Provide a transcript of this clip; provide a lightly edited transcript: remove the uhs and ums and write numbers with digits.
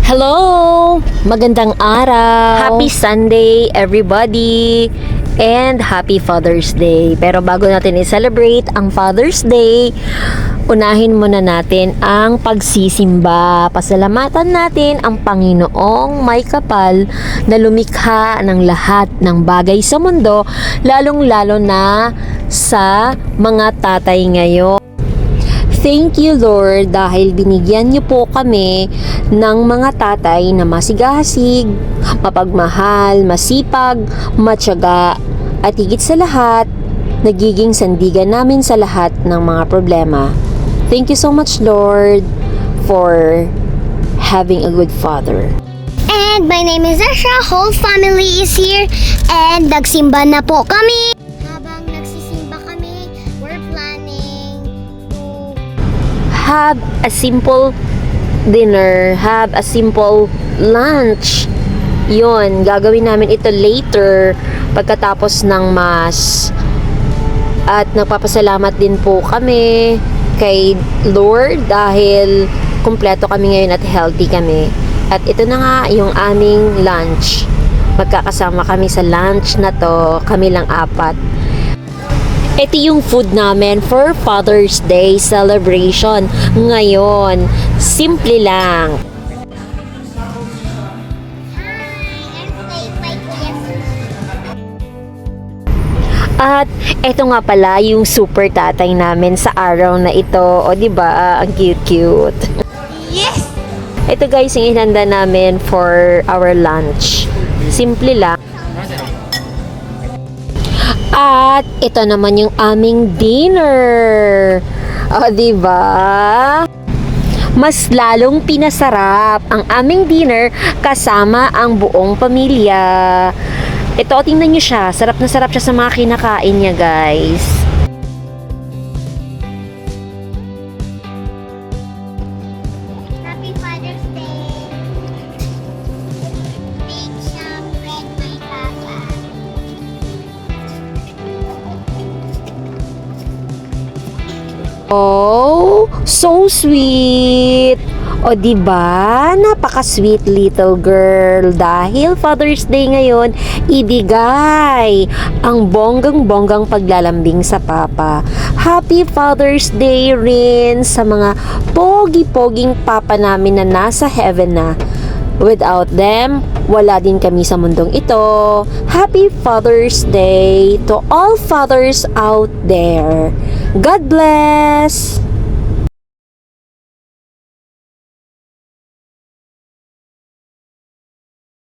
Hello! Magandang araw! Happy Sunday, everybody! And Happy Father's Day. Pero bago natin i-celebrate ang Father's Day, unahin muna natin ang pagsisimba. Pasalamatan natin ang Panginoong may kapal na lumikha ng lahat ng bagay sa mundo, lalong-lalo na sa mga tatay ngayon. Thank you, Lord, dahil binigyan niyo po kami ng mga tatay na masigasig, mapagmahal, masipag, matyaga, at higit sa lahat, nagiging sandigan namin sa lahat ng mga problema. Thank you so much, Lord, for having a good father. And my name is Asha. Whole family is here. And nagsimba na po kami. Habang nagsisimba kami, we're planning to Have a simple dinner, have a simple lunch. Yun, gagawin namin ito later pagkatapos ng Mass. At nagpapasalamat din po kami kay Lord dahil kumpleto kami ngayon at healthy kami. At ito na nga yung aming lunch. Magkakasama kami sa lunch na to, kami lang apat. Ito yung food namin for Father's Day celebration ngayon. Simple lang. At ito nga pala yung super tatay namin sa araw na ito. O diba, ang cute-cute. Yes! Ito guys, yung inhanda namin for our lunch. Simple lang. At ito naman yung aming dinner. O, diba? Mas lalong pinasarap ang aming dinner kasama ang buong pamilya. Ito, tingnan nyo siya. Sarap na sarap siya sa mga kinakain niya, guys. Happy Father's Day. Big some red, my papa. Oh, so sweet. O diba? Napaka-sweet little girl. Dahil Father's Day ngayon, ibigay ang bonggang-bonggang paglalambing sa papa. Happy Father's Day rin sa mga pogi-poging papa namin na nasa heaven na. Without them, wala din kami sa mundong ito. Happy Father's Day to all fathers out there. God bless!